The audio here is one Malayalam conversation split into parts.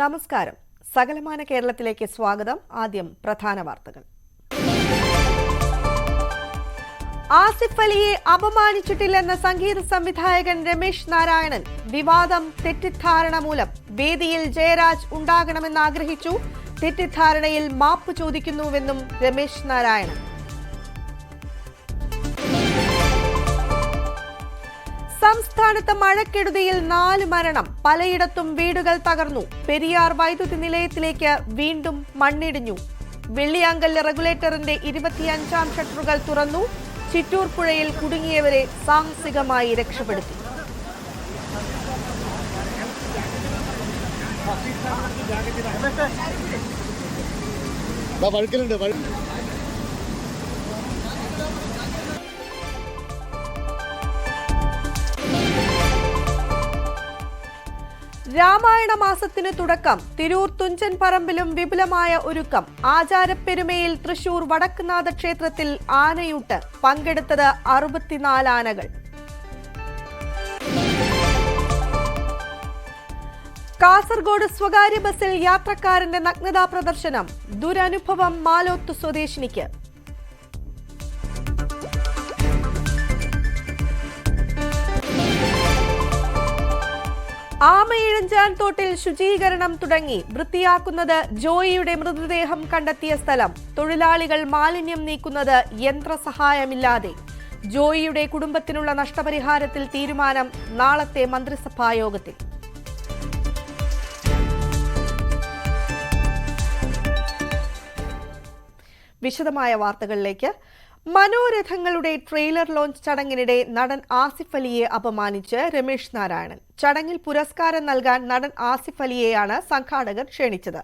നമസ്കാരം. സകലമാന കേരളത്തിലേക്ക് സ്വാഗതം. ആദ്യം പ്രധാന വാർത്തകൾ. ആസിഫ് അലിയെ അപമാനിച്ചിട്ടില്ലെന്ന സംഗീത സംവിധായകൻ രമേശ് നാരായണൻ. വിവാദം തെറ്റിദ്ധാരണ മൂലം. വേദിയിൽ ജയരാജ് ഉണ്ടാകണമെന്ന് ആഗ്രഹിച്ചു. തെറ്റിദ്ധാരണയിൽ മാപ്പ് ചോദിക്കുന്നുവെന്നും രമേശ് നാരായണൻ. സംസ്ഥാനത്ത് മഴക്കെടുതിയിൽ 4 മരണം. പലയിടത്തും വീടുകൾ തകർന്നു. പെരിയാർ വൈദ്യുതി നിലയത്തിലേക്ക് വീണ്ടും മണ്ണിടിഞ്ഞു. വെള്ളിയാങ്കല്ല് റെഗുലേറ്ററിന്റെ 25ാം ഷട്ടറുകൾ തുറന്നു. ചിറ്റൂർ പുഴയിൽ കുടുങ്ങിയവരെ സാഹസികമായി രക്ഷപ്പെടുത്തി. രാമായണ മാസത്തിന് തുടക്കം. തിരൂർ തുഞ്ചൻ പറമ്പിലും വിപുലമായ ഒരുക്കം. ആചാരപ്പെരുമയിൽ തൃശൂർ വടക്കുനാഥ ക്ഷേത്രത്തിൽ ആനയൂട്ട്. പങ്കെടുത്തത് 64 ആനകൾ. കാസർഗോഡ് സ്വകാര്യ ബസിൽ യാത്രക്കാരന്റെ നഗ്നതാ പ്രദർശനം. ദുരനുഭവം മാലോത്ത് സ്വദേശിനിക്ക്. ആമയിഴഞ്ചാൻ തോട്ടിൽ ശുചീകരണം തുടങ്ങി. വൃത്തിയാക്കുന്നത് ജോയിയുടെ മൃതദേഹം കണ്ടെത്തിയ സ്ഥലം. തൊഴിലാളികൾ മാലിന്യം നീക്കുന്നത് യന്ത്രസഹായമില്ലാതെ. ജോയിയുടെ കുടുംബത്തിനുള്ള നഷ്ടപരിഹാരത്തിൽ തീരുമാനം നാളത്തെ മന്ത്രിസഭായോഗത്തിൽ. വിശദമായ വാർത്തകളിലേക്ക്. മനോരഥങ്ങളുടെ ട്രെയിലർ ലോഞ്ച് ചടങ്ങിനിടെ നടൻ ആസിഫ് അലിയെ അപമാനിച്ച് രമേശ് നാരായണൻ. ചടങ്ങിൽ പുരസ്കാരം നൽകാൻ നടൻ ആസിഫ് അലിയെയാണ് സംഘാടകർ ക്ഷണിച്ചത്.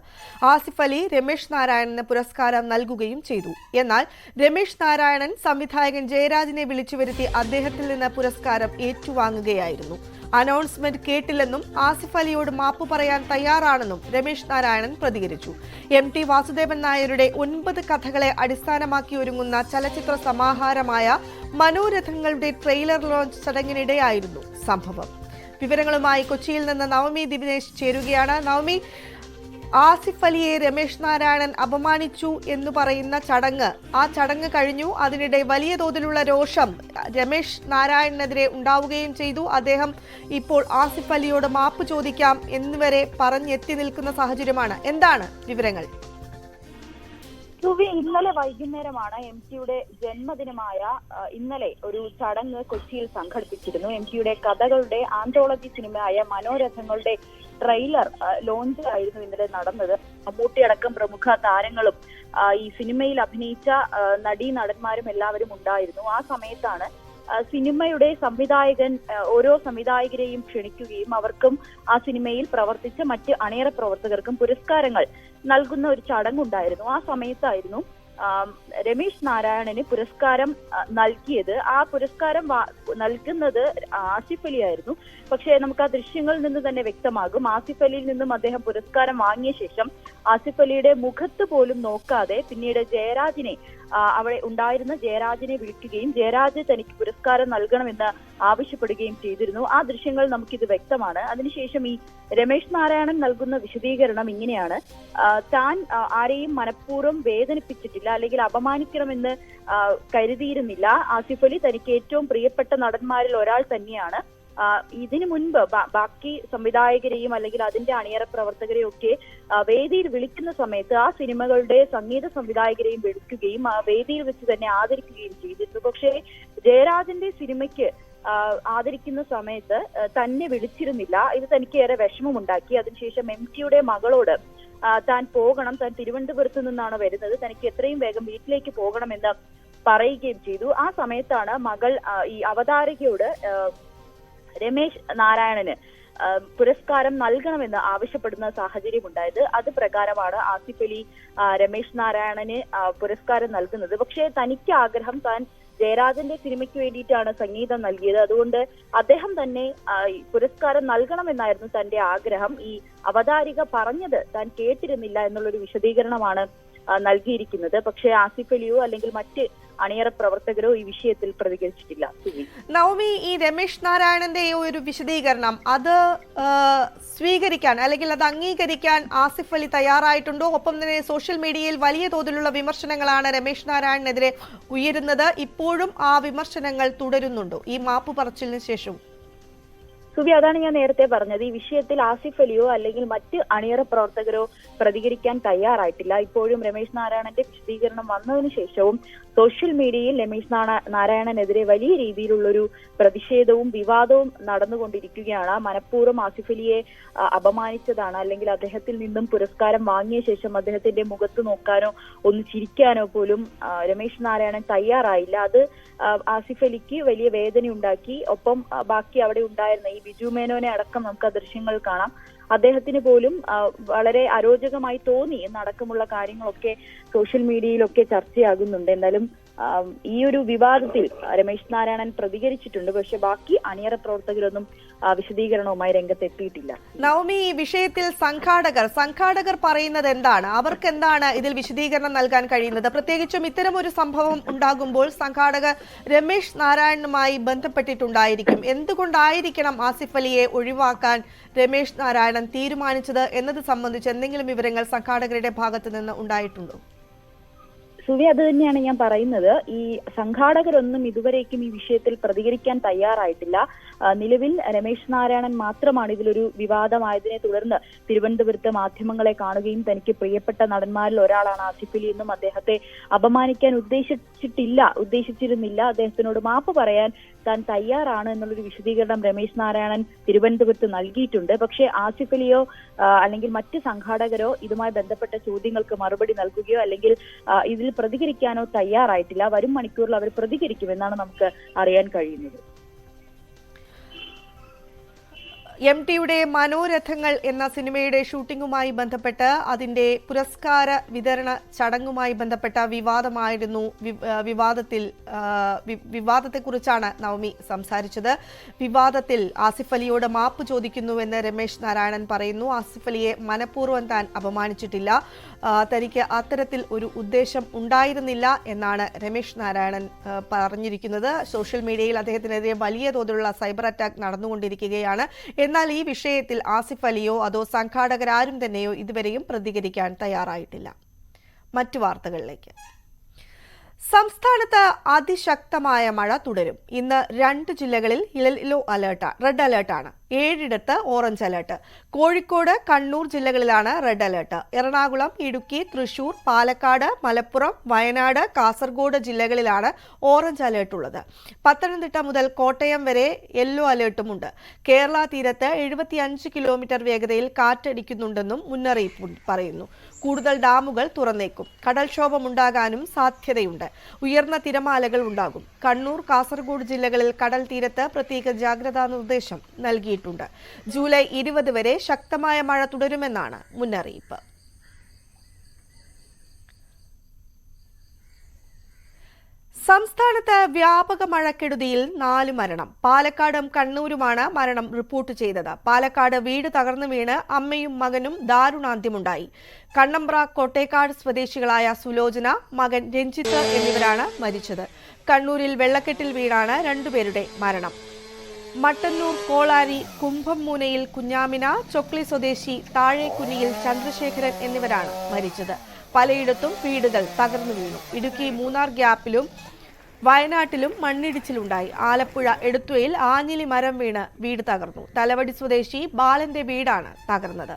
ആസിഫ് അലി രമേശ് നാരായണന് പുരസ്കാരം നൽകുകയും ചെയ്തു. എന്നാൽ രമേശ് നാരായണൻ സംവിധായകൻ ജയരാജിനെ വിളിച്ചു വരുത്തി അദ്ദേഹത്തിൽ നിന്ന് പുരസ്കാരം ഏറ്റുവാങ്ങുകയായിരുന്നു. അനൗൺസ്മെന്റ് കേട്ടില്ലെന്നും ആസിഫ് അലിയോട് മാപ്പ് പറയാൻ തയ്യാറാണെന്നും രമേശ് നാരായണൻ പ്രതികരിച്ചു. MT വാസുദേവൻ നായരുടെ 9 കഥകളെ അടിസ്ഥാനമാക്കി ഒരുങ്ങുന്ന ചലച്ചിത്ര സമാഹാരമായ മനോരഥങ്ങളുടെ ട്രെയിലർ ലോഞ്ച് ചടങ്ങിനിടെയായിരുന്നു സംഭവം. വിവരങ്ങളുമായി കൊച്ചിയിൽ നിന്ന് നവമി ദിനേശ് ചേരുകയാണ്. നവമി, ആസിഫ് അലിയെ രമേശ് നാരായണൻ അപമാനിച്ചു എന്ന് പറയുന്ന ആ ചടങ്ങ് കഴിഞ്ഞു. അതിനിടെ വലിയ തോതിലുള്ള രോഷം രമേശ് നാരായണനെതിരെ ഉണ്ടാവുകയും ചെയ്തു. അദ്ദേഹം ഇപ്പോൾ ആസിഫ് അലിയോട് മാപ്പ് ചോദിക്കാം എന്നുവരെ പറഞ്ഞെത്തി നിൽക്കുന്ന സാഹചര്യമാണ്. എന്താണ് വിവരങ്ങൾ? ഇന്നലെ വൈകുന്നേരമാണ് MTയുടെ ജന്മദിനമായ ഇന്നലെ ഒരു ചടങ്ങ് കൊച്ചിയിൽ സംഘടിപ്പിച്ചിരുന്നു. MTയുടെ കഥകളുടെ ആന്തോളജി സിനിമയായ മനോരഥങ്ങളുടെ ട്രെയിലർ ലോഞ്ച് ആയിരുന്നു ഇന്നലെ നടന്നത്. മമ്മൂട്ടി അടക്കം പ്രമുഖ താരങ്ങളും ഈ സിനിമയിൽ അഭിനയിച്ച നടന്മാരും എല്ലാവരും ഉണ്ടായിരുന്നു. ആ സമയത്താണ് സിനിമയുടെ സംവിധായകൻ ഓരോ സംവിധായകരെയും ക്ഷണിക്കുകയും അവർക്കും ആ സിനിമയിൽ പ്രവർത്തിച്ച മറ്റ് അണിയറ പ്രവർത്തകർക്കും പുരസ്കാരങ്ങൾ നൽകുന്ന ഒരു ചടങ്ങുണ്ടായിരുന്നു. ആ സമയത്തായിരുന്നു രമേശ് നാരായണന് പുരസ്കാരം നൽകിയത്. ആ പുരസ്കാരം നൽകുന്നത് ആസിഫ് അലി ആയിരുന്നു. പക്ഷേ നമുക്ക് ആ ദൃശ്യങ്ങളിൽ നിന്ന് തന്നെ വ്യക്തമാകും, ആസിഫ് അലിയിൽ നിന്നും അദ്ദേഹം പുരസ്കാരം വാങ്ങിയ ശേഷം ആസിഫ് അലിയുടെ മുഖത്ത് പോലും നോക്കാതെ പിന്നീട് അവിടെ ഉണ്ടായിരുന്ന ജയരാജിനെ വിളിക്കുകയും ജയരാജ് തനിക്ക് പുരസ്കാരം നൽകണമെന്ന് ആവശ്യപ്പെടുകയും ചെയ്തിരുന്നു. ആ ദൃശ്യങ്ങൾ നമുക്കിത് വ്യക്തമാണ്. അതിനുശേഷം ഈ രമേശ് നാരായണൻ നൽകുന്ന വിശദീകരണം ഇങ്ങനെയാണ്: താൻ ആരെയും മനഃപൂർവ്വം വേദനിപ്പിച്ചിട്ടില്ല, അല്ലെങ്കിൽ അപമാനിക്കണമെന്ന് കരുതിയിരുന്നില്ല. ആസിഫ് അലി തനിക്ക് ഏറ്റവും പ്രിയപ്പെട്ട നടന്മാരിൽ ഒരാൾ തന്നെയാണ്. ഇതിനു മുൻപ് ബാക്കി സംവിധായകരെയും അല്ലെങ്കിൽ അതിന്റെ അണിയറ പ്രവർത്തകരെയും ഒക്കെ വേദിയിൽ വിളിക്കുന്ന സമയത്ത് ആ സിനിമകളുടെ സംഗീത സംവിധായകരെയും വിളിക്കുകയും ആ വേദിയിൽ വെച്ച് തന്നെ ആദരിക്കുകയും ചെയ്തിരുന്നു. പക്ഷേ ജയരാജന്റെ സിനിമയ്ക്ക് ആദരിക്കുന്ന സമയത്ത് തന്നെ വിളിച്ചിരുന്നില്ല. ഇത് തനിക്ക് ഏറെ വിഷമമുണ്ടാക്കി. അതിനുശേഷം MTയുടെ മകളോട് താൻ പോകണം, താൻ തിരുവനന്തപുരത്ത് നിന്നാണ് വരുന്നത്, തനിക്ക് എത്രയും വേഗം വീട്ടിലേക്ക് പോകണമെന്ന് പറയുകയും ചെയ്തു. ആ സമയത്താണ് മകൾ ഈ അവതാരകയോട് രമേശ് നാരായണന് പുരസ്കാരം നൽകണമെന്ന് ആവശ്യപ്പെടുന്ന സാഹചര്യം ഉണ്ടായത്. അത് പ്രകാരമാണ് ആസിഫ് അലി രമേശ് നാരായണന് പുരസ്കാരം നൽകുന്നത്. പക്ഷേ തനിക്ക് ആഗ്രഹം, താൻ ജയരാജന്റെ സിനിമയ്ക്ക് വേണ്ടിയിട്ടാണ് സംഗീതം നൽകിയത്, അതുകൊണ്ട് അദ്ദേഹം തന്നെ പുരസ്കാരം നൽകണമെന്നായിരുന്നു തന്റെ ആഗ്രഹം. ഈ അവതാരിക പറഞ്ഞത് താൻ കേട്ടിരുന്നില്ല എന്നുള്ളൊരു വിശദീകരണമാണ് നൽകിയിരിക്കുന്നത്. പക്ഷേ ആസിഫ് അലിയോ അല്ലെങ്കിൽ മറ്റ് അണിയറ പ്രവർത്തകരോ ഈ വിഷയത്തിൽ പ്രതികരിച്ചിട്ടില്ല. നവമി, ഈ രമേശ് നാരായണന്റെ ഒരു വിശദീകരണം അത് സ്വീകരിക്കാൻ അല്ലെങ്കിൽ അത് അംഗീകരിക്കാൻ ആസിഫ് അലി തയ്യാറായിട്ടുണ്ടോ? ഒപ്പം തന്നെ സോഷ്യൽ മീഡിയയിൽ വലിയ തോതിലുള്ള വിമർശനങ്ങളാണ് രമേശ് നാരായണനെതിരെ ഉയരുന്നത്. ഇപ്പോഴും ആ വിമർശനങ്ങൾ തുടരുന്നുണ്ടോ ഈ മാപ്പ് പറച്ചിലിന് ശേഷം? സുവി, അതാണ് ഞാൻ നേരത്തെ പറഞ്ഞത്. ഈ വിഷയത്തിൽ ആസിഫ് അലിയോ അല്ലെങ്കിൽ മറ്റ് അണിയറ പ്രവർത്തകരോ പ്രതികരിക്കാൻ തയ്യാറായിട്ടില്ല. ഇപ്പോഴും രമേശ് നാരായണന്റെ വിശദീകരണം വന്നതിന് ശേഷവും സോഷ്യൽ മീഡിയയിൽ രമേശ് നാരായണനെതിരെ വലിയ രീതിയിലുള്ളൊരു പ്രതിഷേധവും വിവാദവും നടന്നുകൊണ്ടിരിക്കുകയാണ്. മനഃപൂർവ്വം ആസിഫ് അലിയെ അപമാനിച്ചതാണ്, അല്ലെങ്കിൽ അദ്ദേഹത്തിൽ നിന്നും പുരസ്കാരം വാങ്ങിയ ശേഷം അദ്ദേഹത്തിന്റെ മുഖത്ത് നോക്കാനോ ഒന്ന് ചിരിക്കാനോ പോലും രമേശ് നാരായണൻ തയ്യാറായില്ല. അത് ആസിഫ് അലിക്ക് വലിയ വേദനയുണ്ടാക്കി. ഒപ്പം ബാക്കി അവിടെ ഉണ്ടായിരുന്ന ഈ ബിജു മേനോനെ അടക്കം നമുക്ക് ആ ദൃശ്യങ്ങൾ കാണാം. അദ്ദേഹത്തിന് പോലും വളരെ അരോചകമായി തോന്നി എന്നടക്കമുള്ള കാര്യങ്ങളൊക്കെ സോഷ്യൽ മീഡിയയിലൊക്കെ ചർച്ചയാകുന്നുണ്ട്. എന്തായാലും ഈ ഒരു വിവാദത്തിൽ രമേശ് നാരായണൻ പ്രതികരിച്ചിട്ടുണ്ട്. പക്ഷെ ബാക്കി അണിയറ പ്രവർത്തകരൊന്നും വിശദീകരണവുമായി രംഗത്തെത്തിയിട്ടില്ല. നവമി, ഈ വിഷയത്തിൽ സംഘാടകർ പറയുന്നത് എന്താണ്? അവർക്ക് എന്താണ് ഇതിൽ വിശദീകരണം നൽകാൻ കഴിയുന്നത്? പ്രത്യേകിച്ചും ഇത്തരം ഒരു സംഭവം ഉണ്ടാകുമ്പോൾ സംഘാടകർ രമേശ് നാരായണനുമായി ബന്ധപ്പെട്ടിട്ടുണ്ടായിരിക്കും. എന്തുകൊണ്ടായിരിക്കണം ആസിഫ് അലിയെ ഒഴിവാക്കാൻ രമേശ് നാരായണൻ തീരുമാനിച്ചത് എന്നത് സംബന്ധിച്ച് എന്തെങ്കിലും വിവരങ്ങൾ സംഘാടകരുടെ ഭാഗത്ത് നിന്ന് ഉണ്ടായിട്ടുണ്ടോ? സുവി, അത് തന്നെയാണ് ഞാൻ പറയുന്നത്. ഈ സംഘാടകരൊന്നും ഇതുവരേക്കും ഈ വിഷയത്തിൽ പ്രതികരിക്കാൻ തയ്യാറായിട്ടില്ല. നിലവിൽ രമേശ് നാരായണൻ മാത്രമാണ് ഇതിലൊരു വിവാദമായതിനെ തുടർന്ന് തിരുവനന്തപുരത്ത് മാധ്യമങ്ങളെ കാണുകയും തനിക്ക് പ്രിയപ്പെട്ട നടന്മാരിൽ ഒരാളാണ് ആസിഫ് അലി എന്നും അദ്ദേഹത്തെ അപമാനിക്കാൻ ഉദ്ദേശിച്ചിരുന്നില്ല, അദ്ദേഹത്തിനോട് മാപ്പ് പറയാൻ താൻ തയ്യാറാണ് എന്നുള്ളൊരു വിശദീകരണം രമേശ് നാരായണൻ തിരുവനന്തപുരത്ത് നൽകിയിട്ടുണ്ട്. പക്ഷേ ആസിഫ് അലിയോ അല്ലെങ്കിൽ മറ്റ് സംഘാടകരോ ഇതുമായി ബന്ധപ്പെട്ട ചോദ്യങ്ങൾക്ക് മറുപടി നൽകുകയോ അല്ലെങ്കിൽ ഇതിൽ പ്രതികരിക്കാനോ തയ്യാറായിട്ടില്ല. വരും മണിക്കൂറിൽ അവർ പ്രതികരിക്കുമെന്നാണ് നമുക്ക് അറിയാൻ കഴിയുന്നത്. MTയുടെ മനോരഥങ്ങൾ എന്ന സിനിമയുടെ ഷൂട്ടിംഗുമായി ബന്ധപ്പെട്ട് അതിന്റെ പുരസ്കാര വിതരണ ചടങ്ങുമായി ബന്ധപ്പെട്ട വിവാദത്തെക്കുറിച്ചാണ് നവമി സംസാരിച്ചത്. വിവാദത്തിൽ ആസിഫ് അലിയോട് മാപ്പ് ചോദിക്കുന്നുവെന്ന് രമേശ് നാരായണൻ പറയുന്നു. ആസിഫ് അലിയെ മനഃപൂർവ്വം താൻ അപമാനിച്ചിട്ടില്ല, തനിക്ക് അത്തരത്തിൽ ഒരു ഉദ്ദേശം ഉണ്ടായിരുന്നില്ല എന്നാണ് രമേശ് നാരായണൻ പറഞ്ഞിരിക്കുന്നത്. സോഷ്യൽ മീഡിയയിൽ അദ്ദേഹത്തിനെതിരെ വലിയ തോതിലുള്ള സൈബർ അറ്റാക്ക് നടന്നുകൊണ്ടിരിക്കുകയാണ്. എന്നാൽ ഈ വിഷയത്തിൽ ആസിഫ് അലിയോ അതോ സംഘാടകരാരും തന്നെയോ ഇതുവരെയും പ്രതികരിക്കാൻ തയ്യാറായിട്ടില്ല. മറ്റു വാർത്തകളിലേക്ക്. സംസ്ഥാനത്ത് അതിശക്തമായ മഴ തുടരും. ഇന്ന് 2 ജില്ലകളിൽ റെഡ് അലേർട്ടാണ്. 7 ഓറഞ്ച് അലേർട്ട്. കോഴിക്കോട്, കണ്ണൂർ ജില്ലകളിലാണ് റെഡ് അലേർട്ട്. എറണാകുളം, ഇടുക്കി, തൃശൂർ, പാലക്കാട്, മലപ്പുറം, വയനാട്, കാസർഗോഡ് ജില്ലകളിലാണ് ഓറഞ്ച് അലേർട്ട് ഉള്ളത്. പത്തനംതിട്ട മുതൽ കോട്ടയം വരെ യെല്ലോ അലേർട്ടുമുണ്ട്. കേരള തീരത്ത് 75 കിലോമീറ്റർ വേഗതയിൽ കാറ്റടിക്കുന്നുണ്ടെന്നും മുന്നറിയിപ്പ് പറയുന്നു. കൂടുതൽ ഡാമുകൾ തുറന്നേക്കും. കടൽക്ഷോഭമുണ്ടാകാനും സാധ്യതയുണ്ട്. ഉയർന്ന തിരമാലകൾ ഉണ്ടാകും. കണ്ണൂർ, കാസർഗോഡ് ജില്ലകളിൽ കടൽ തീരത്ത് പ്രത്യേക ജാഗ്രതാ നിർദ്ദേശം നൽകിയിട്ടുണ്ട്. ജൂലൈ 20 വരെ ശക്തമായ മഴ തുടരുമെന്നാണ് മുന്നറിയിപ്പ്. സംസ്ഥാനത്ത് വ്യാപക മഴക്കെടുതിയിൽ 4 മരണം. പാലക്കാടും കണ്ണൂരുമാണ് മരണം റിപ്പോർട്ട് ചെയ്തത്. പാലക്കാട് വീട് തകർന്നു വീണ് അമ്മയും മകനും ദാരുണാന്ത്യമുണ്ടായി. കണ്ണമ്പ്ര കോട്ടേക്കാട് സ്വദേശികളായ സുലോചന, മകൻ രഞ്ജിത്ത് എന്നിവരാണ് മരിച്ചത്. കണ്ണൂരിൽ വെള്ളക്കെട്ടിൽ വീണാണ് 2 പേരുടെ മരണം. മട്ടന്നൂർ കോളാരി കുംഭംമൂനയിൽ കുഞ്ഞാമിന, ചൊക്ലി സ്വദേശി താഴേക്കുനിയിൽ ചന്ദ്രശേഖരൻ എന്നിവരാണ് മരിച്ചത്. പലയിടത്തും വീടുകൾ തകർന്നു വീണു. ഇടുക്കി മൂന്നാർ ഗ്യാപ്പിലും വയനാട്ടിലും മണ്ണിടിച്ചിലുണ്ടായി. ആലപ്പുഴ എടത്വയിൽ ആഞ്ഞിലി മരം വീണ് വീട് തകർന്നു. തലവടി സ്വദേശി ബാലന്റെ വീടാണ് തകർന്നത്.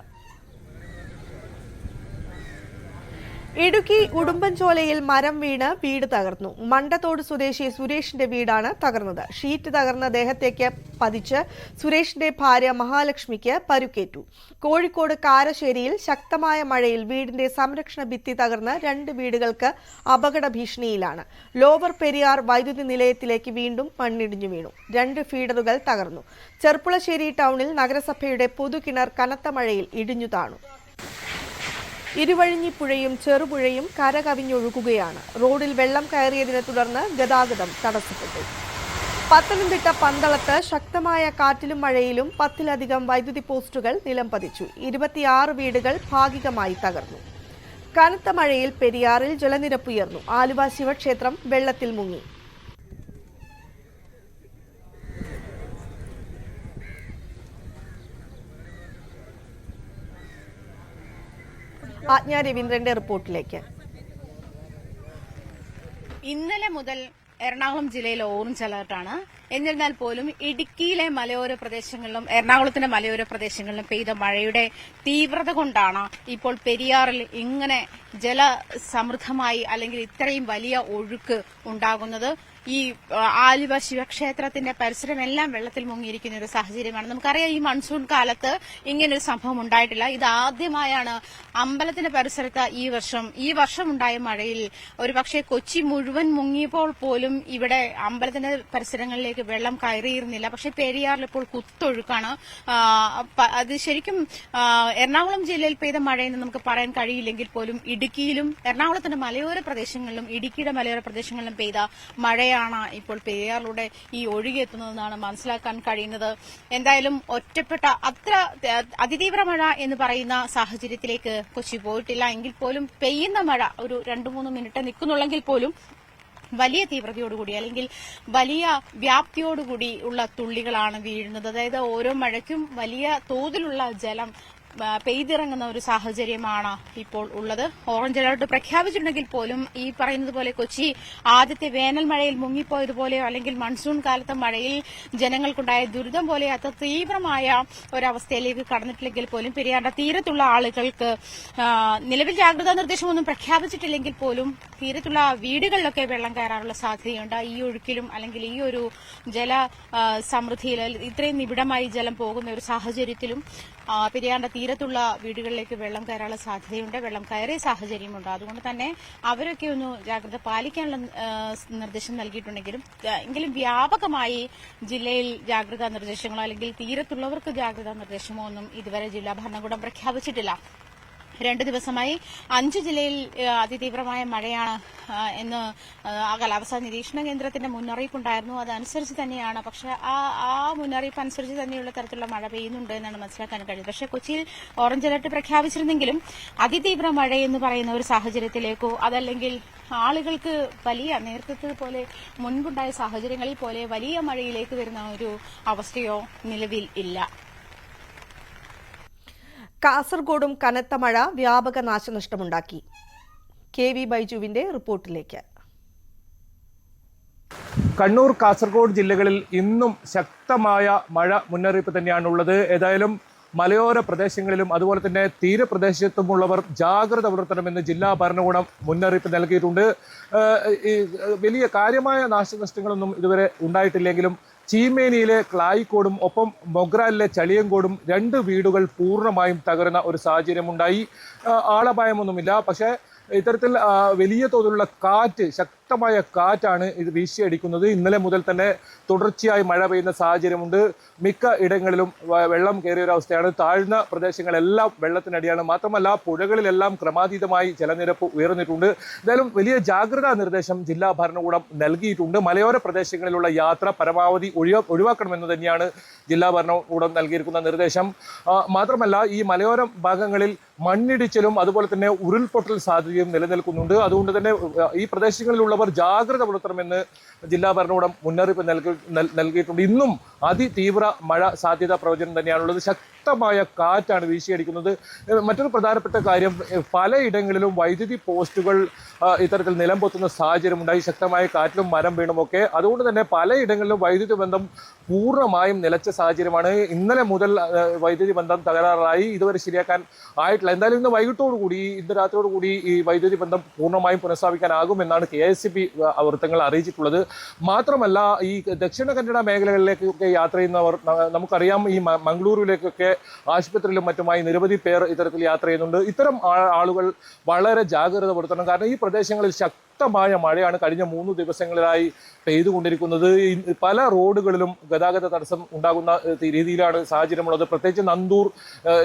ഇടുക്കി ഉടുമ്പൻചോലയിൽ മരം വീണ് വീട് തകർന്നു. മണ്ടത്തോട് സ്വദേശി സുരേഷിന്റെ വീടാണ് തകർന്നത്. ഷീറ്റ് തകർന്ന ദേഹത്തേക്ക് പതിച്ച് സുരേഷിന്റെ ഭാര്യ മഹാലക്ഷ്മിക്ക് പരുക്കേറ്റു. കോഴിക്കോട് കാരശ്ശേരിയിൽ ശക്തമായ മഴയിൽ വീടിന്റെ സംരക്ഷണ ഭിത്തി തകർന്ന് 2 വീടുകൾക്ക് അപകട ഭീഷണിയിലാണ്. ലോവർ പെരിയാർ വൈദ്യുതി നിലയത്തിലേക്ക് വീണ്ടും മണ്ണിടിഞ്ഞു വീണു. 2 ഫീഡറുകൾ തകർന്നു. ചെർപ്പുളശ്ശേരി ടൗണിൽ നഗരസഭയുടെ പൊതുകിണർ കനത്ത മഴയിൽ ഇടിഞ്ഞു താണു. ഇരുവഴിഞ്ഞിപ്പുഴയും ചെറുപുഴയും കരകവിഞ്ഞൊഴുകുകയാണ്. റോഡിൽ വെള്ളം കയറിയതിനെ തുടർന്ന് ഗതാഗതം തടസ്സപ്പെട്ടു. പത്തനംതിട്ട പന്തളത്ത് ശക്തമായ കാറ്റിലും മഴയിലും 10-ലധികം വൈദ്യുതി പോസ്റ്റുകൾ നിലംപതിച്ചു. 26 വീടുകൾ ഭാഗികമായി തകർന്നു. കനത്ത മഴയിൽ പെരിയാറിൽ ജലനിരപ്പുയർന്നു. ആലുവ ശിവക്ഷേത്രം വെള്ളത്തിൽ മുങ്ങി. ആജ്ഞ രവീന്ദ്രന്റെ റിപ്പോർട്ടിലേക്ക്. ഇന്നലെ മുതൽ എറണാകുളം ജില്ലയിൽ ഓറഞ്ച് അലർട്ടാണ്. എന്നിരുന്നാൽ പോലും ഇടുക്കിയിലെ മലയോര പ്രദേശങ്ങളിലും എറണാകുളത്തിന്റെ മലയോര പ്രദേശങ്ങളിലും പെയ്ത മഴയുടെ തീവ്രത കൊണ്ടാണ് ഇപ്പോൾ പെരിയാറിൽ ഇങ്ങനെ ജലസമൃദ്ധമായി അല്ലെങ്കിൽ ഇത്രയും വലിയ ഒഴുക്ക് ഉണ്ടാകുന്നത്. ഈ ആലുവ ശിവക്ഷേത്രത്തിന്റെ പരിസരമെല്ലാം വെള്ളത്തിൽ മുങ്ങിയിരിക്കുന്ന ഒരു സാഹചര്യമാണ്. നമുക്കറിയാം, ഈ മൺസൂൺ കാലത്ത് ഇങ്ങനൊരു സംഭവം ഉണ്ടായിട്ടില്ല. ഇത് ആദ്യമായാണ് അമ്പലത്തിന്റെ പരിസരത്ത് ഈ വർഷം ഉണ്ടായ മഴയിൽ ഒരുപക്ഷെ കൊച്ചി മുഴുവൻ മുങ്ങിയപ്പോൾ പോലും ഇവിടെ അമ്പലത്തിന്റെ പരിസരങ്ങളിലേക്ക് വെള്ളം കയറിയിരുന്നില്ല. പക്ഷെ പെരിയാറിൽ ഇപ്പോൾ കുത്തൊഴുക്കാണ്. അത് ശരിക്കും എറണാകുളം ജില്ലയിൽ പെയ്ത മഴയെന്ന് നമുക്ക് പറയാൻ കഴിയില്ലെങ്കിൽ പോലും ഇടുക്കിയിലും എറണാകുളത്തിന്റെ മലയോര പ്രദേശങ്ങളിലും ഇടുക്കിയുടെ മലയോര പ്രദേശങ്ങളിലും പെയ്ത മഴ ഇപ്പോൾ പെരിയാറിലൂടെ ഈ ഒഴുകിയെത്തുന്നതെന്നാണ് മനസ്സിലാക്കാൻ കഴിയുന്നത്. എന്തായാലും ഒറ്റപ്പെട്ട അത്ര അതിതീവ്ര മഴ എന്ന് പറയുന്ന സാഹചര്യത്തിലേക്ക് കൊച്ചി പോയിട്ടില്ല. എങ്കിൽ പോലും പെയ്യുന്ന മഴ ഒരു 2-3 മിനിറ്റ് നിൽക്കുന്നുള്ളെങ്കിൽ പോലും വലിയ തീവ്രതയോടുകൂടി അല്ലെങ്കിൽ വലിയ വ്യാപ്തിയോടുകൂടി ഉള്ള തുള്ളികളാണ് വീഴുന്നത്. അതായത് ഓരോ മഴയ്ക്കും വലിയ തോതിലുള്ള ജലം പെയ്തിറങ്ങുന്ന ഒരു സാഹചര്യമാണ് ഇപ്പോൾ ഉള്ളത്. ഓറഞ്ച് അലർട്ട് പ്രഖ്യാപിച്ചിട്ടുണ്ടെങ്കിൽ പോലും ഈ പറയുന്നത് പോലെ കൊച്ചി ആദ്യത്തെ വേനൽ മഴയിൽ മുങ്ങിപ്പോയതുപോലെയോ അല്ലെങ്കിൽ മൺസൂൺ കാലത്തെ മഴയിൽ ജനങ്ങൾക്കുണ്ടായ ദുരിതം പോലെ അത്ര തീവ്രമായ ഒരവസ്ഥയിലേക്ക് കടന്നിട്ടില്ലെങ്കിൽ പോലും പെരിയാറിന്റെ തീരത്തുള്ള ആളുകൾക്ക് നിലവിൽ ജാഗ്രതാ നിർദ്ദേശമൊന്നും പ്രഖ്യാപിച്ചിട്ടില്ലെങ്കിൽ പോലും തീരത്തുള്ള വീടുകളിലൊക്കെ വെള്ളം കയറാനുള്ള സാധ്യതയുണ്ട്. ഈ ഒഴുക്കിലും അല്ലെങ്കിൽ ഈ ഒരു ജല സമൃദ്ധിയിൽ ഇത്രയും നിബിഡമായി ജലം പോകുന്ന ഒരു സാഹചര്യത്തിലും പെരിയാറിന്റെ തീരത്തുള്ള വീടുകളിലേക്ക് വെള്ളം കയറാനുള്ള സാധ്യതയുണ്ട്. വെള്ളം കയറിയ സാഹചര്യമുണ്ട്. അതുകൊണ്ട് തന്നെ അവരൊക്കെ ഒന്ന് ജാഗ്രത പാലിക്കാനുള്ള നിർദ്ദേശം നൽകിയിട്ടുണ്ടെങ്കിലും എങ്കിലും വ്യാപകമായി ജില്ലയിൽ ജാഗ്രതാ നിർദ്ദേശങ്ങളോ അല്ലെങ്കിൽ തീരത്തുള്ളവർക്ക് ജാഗ്രതാ നിർദ്ദേശമോ ഒന്നും ഇതുവരെ ജില്ലാ ഭരണകൂടം പ്രഖ്യാപിച്ചിട്ടില്ല. 2 ദിവസമായി 5 ജില്ലയിൽ അതിതീവ്രമായ മഴയാണ് എന്ന് കാലാവസ്ഥാ നിരീക്ഷണ കേന്ദ്രത്തിന്റെ മുന്നറിയിപ്പുണ്ടായിരുന്നു. അതനുസരിച്ച് തന്നെയാണ്. പക്ഷെ ആ മുന്നറിയിപ്പ് അനുസരിച്ച് തന്നെയുള്ള തരത്തിലുള്ള മഴ പെയ്യുന്നുണ്ട് എന്നാണ് മനസ്സിലാക്കാൻ കഴിയുന്നത്. പക്ഷെ കൊച്ചിയിൽ ഓറഞ്ച് അലർട്ട് പ്രഖ്യാപിച്ചിരുന്നെങ്കിലും അതിതീവ്ര മഴ എന്ന് പറയുന്ന ഒരു സാഹചര്യത്തിലേക്കോ അതല്ലെങ്കിൽ ആളുകൾക്ക് വലിയ നേരത്തെ പോലെ മുൻപുണ്ടായ സാഹചര്യങ്ങളിൽ പോലെ വലിയ മഴയിലേക്ക് വരുന്ന ഒരു അവസ്ഥയോ നിലവിൽ ഇല്ല. കാസർഗോഡും കനത്ത മഴ വ്യാപക നാശനഷ്ടമുണ്ടാക്കി. KV ബൈജുവിന്റെ റിപ്പോർട്ടിലേക്ക്. കണ്ണൂർ, കാസർഗോഡ് ജില്ലകളിൽ ഇന്നും ശക്തമായ മഴ മുന്നറിയിപ്പ് തന്നെയാണുള്ളത്. ഏതായാലും മലയോര പ്രദേശങ്ങളിലും അതുപോലെ തന്നെ തീരപ്രദേശത്തുമുള്ളവർ ജാഗ്രത പുലർത്തണമെന്ന് ജില്ലാ ഭരണകൂടം മുന്നറിയിപ്പ് നൽകിയിട്ടുണ്ട്. വലിയ കാര്യമായ നാശനഷ്ടങ്ങളൊന്നും ഇതുവരെ ഉണ്ടായിട്ടില്ലെങ്കിലും ചീമേനിയിലെ ക്ലായിക്കോടും ഒപ്പം മൊഗ്രാലിലെ ചളിയങ്കോടും 2 വീടുകൾ പൂർണ്ണമായും തകർന്ന ഒരു സാഹചര്യമുണ്ടായി. ആളപായമൊന്നുമില്ല. പക്ഷേ ഇത്തരത്തിൽ വലിയ തോതിലുള്ള കാറ്റ്, ശക്തമായ കാറ്റാണ് ഇത് വീശിയടിക്കുന്നത്. ഇന്നലെ മുതൽ തന്നെ തുടർച്ചയായി മഴ പെയ്യുന്ന സാഹചര്യമുണ്ട്. മിക്ക ഇടങ്ങളിലും വെള്ളം കയറിയ ഒരു അവസ്ഥയാണ്. താഴ്ന്ന പ്രദേശങ്ങളെല്ലാം വെള്ളത്തിനടിയാണ്. മാത്രമല്ല പുഴകളിലെല്ലാം ക്രമാതീതമായി ജലനിരപ്പ് ഉയർന്നിട്ടുണ്ട്. എന്തായാലും വലിയ ജാഗ്രതാ നിർദ്ദേശം ജില്ലാ ഭരണകൂടം നൽകിയിട്ടുണ്ട്. മലയോര പ്രദേശങ്ങളിലുള്ള യാത്ര പരമാവധി ഒഴിവാക്കണമെന്ന് തന്നെയാണ് ജില്ലാ ഭരണകൂടം നൽകിയിരിക്കുന്ന നിർദ്ദേശം. മാത്രമല്ല ഈ മലയോര ഭാഗങ്ങളിൽ മണ്ണിടിച്ചിലും അതുപോലെ തന്നെ ഉരുൾപൊട്ടൽ സാധ്യതയും നിലനിൽക്കുന്നുണ്ട്. അതുകൊണ്ട് തന്നെ ഈ പ്രദേശങ്ങളിലുള്ളവർ ജാഗ്രത പുലർത്തണമെന്ന് ജില്ലാ ഭരണകൂടം മുന്നറിയിപ്പ് നൽകിയിട്ടുണ്ട്. ഇന്നും അതിതീവ്ര മഴ സാധ്യതാ പ്രവചനം തന്നെയാണുള്ളത്. ശക്തമായ കാറ്റാണ് വീശിയടിക്കുന്നത്. മറ്റൊരു പ്രധാനപ്പെട്ട കാര്യം, പലയിടങ്ങളിലും വൈദ്യുതി പോസ്റ്റുകൾ ഇത്തരത്തിൽ നിലംപൊത്തുന്ന സാഹചര്യമുണ്ടായി. ശക്തമായ കാറ്റിലും മരം വീണുമൊക്കെ. അതുകൊണ്ട് തന്നെ പലയിടങ്ങളിലും വൈദ്യുതി ബന്ധം പൂർണ്ണമായും നിലച്ച സാഹചര്യമാണ്. ഇന്നലെ മുതൽ വൈദ്യുതി ബന്ധം തകരാറായി. ഇതുവരെ ശരിയാക്കാൻ ആയിട്ടില്ല. എന്തായാലും ഇന്ന് വൈകിട്ടോടുകൂടി, ഇന്ന് രാത്രിയോടുകൂടി ഈ വൈദ്യുതി ബന്ധം പൂർണ്ണമായും പുനഃസ്ഥാപിക്കാനാകുമെന്നാണ് KSEB വൃത്തങ്ങൾ അറിയിച്ചിട്ടുള്ളത്. മാത്രമല്ല ഈ ദക്ഷിണ കന്നഡ മേഖലകളിലേക്കൊക്കെ യാത്ര ചെയ്യുന്നവർ, നമുക്കറിയാം ഈ മംഗളൂരുവിലേക്കൊക്കെ ആശുപത്രിയിലും മറ്റുമായി നിരവധി പേർ ഇത്തരത്തിൽ യാത്ര ചെയ്യുന്നുണ്ട്. ഇത്തരം ആളുകൾ വളരെ ജാഗ്രത പുലർത്തണം. കാരണം ഈ പ്രദേശങ്ങളിൽ ശക്തമായ മഴയാണ് കഴിഞ്ഞ 3 ദിവസങ്ങളിലായി പെയ്തുകൊണ്ടിരിക്കുന്നത്. പല റോഡുകളിലും ഗതാഗത തടസ്സം ഉണ്ടാകുന്ന രീതിയിലാണ് സാഹചര്യമുള്ളത്. പ്രത്യേകിച്ച് നന്ദൂർ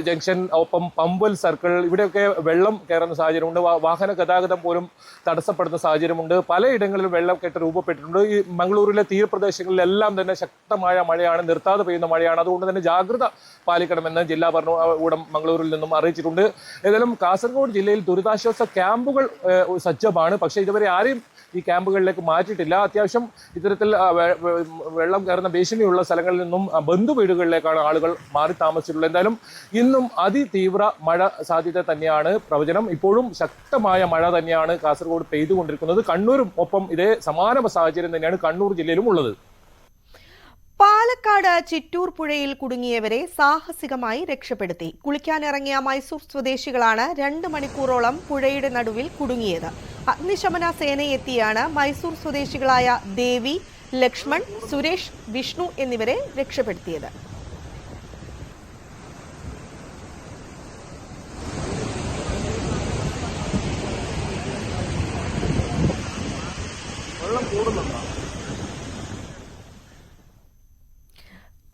ജംഗ്ഷൻ, ഒപ്പം പമ്പൽ സർക്കിൾ, ഇവിടെയൊക്കെ വെള്ളം കയറുന്ന സാഹചര്യമുണ്ട്. വാഹന ഗതാഗതം പോലും തടസ്സപ്പെടുന്ന സാഹചര്യമുണ്ട്. പലയിടങ്ങളിലും വെള്ളക്കെട്ട് രൂപപ്പെട്ടിട്ടുണ്ട്. ഈ മംഗളൂരിലെ തീരപ്രദേശങ്ങളിലെല്ലാം തന്നെ ശക്തമായ മഴയാണ്, നിർത്താതെ പെയ്യുന്ന മഴയാണ്. അതുകൊണ്ട് തന്നെ ജാഗ്രത പാലിക്കണമെന്ന് ജില്ലാ ഭരണകൂടം മംഗളൂരിൽ നിന്നും അറിയിച്ചിട്ടുണ്ട്. ഏതായാലും കാസർഗോഡ് ജില്ലയിൽ ദുരിതാശ്വാസ ക്യാമ്പുകൾ സജ്ജമാണ്. പക്ഷേ ഇതുവരെ ആരെയും ഈ ക്യാമ്പുകളിലേക്ക് മാറ്റിയിട്ടില്ല. അത്യാവശ്യം ഇത്തരത്തിൽ വെള്ളം കയറുന്ന ഭീഷണിയുള്ള സ്ഥലങ്ങളിൽ നിന്നും ബന്ധു വീടുകളിലേക്കാണ് ആളുകൾ മാറി താമസിച്ചിട്ടുള്ളത്. എന്തായാലും ഇന്നും അതിതീവ്ര മഴ സാധ്യത തന്നെയാണ് പ്രവചനം. ഇപ്പോഴും ശക്തമായ മഴ തന്നെയാണ് കാസർഗോഡ് പെയ്തുകൊണ്ടിരിക്കുന്നത്. കണ്ണൂരും ഒപ്പം ഇതേ സമാന സാഹചര്യം തന്നെയാണ് കണ്ണൂർ ജില്ലയിലും ഉള്ളത്. പാലക്കാട് ചിറ്റൂർ പുഴയിൽ കുടുങ്ങിയവരെ സാഹസികമായി രക്ഷപ്പെടുത്തി. കുളിക്കാനിറങ്ങിയ മൈസൂർ സ്വദേശികളാണ് 2 മണിക്കൂറോളം പുഴയുടെ നടുവിൽ കുടുങ്ങിയത്. അഗ്നിശമന സേനയെത്തിയാണ് മൈസൂർ സ്വദേശികളായ ദേവി, ലക്ഷ്മൺ, സുരേഷ്, വിഷ്ണു എന്നിവരെ രക്ഷപ്പെടുത്തിയത്.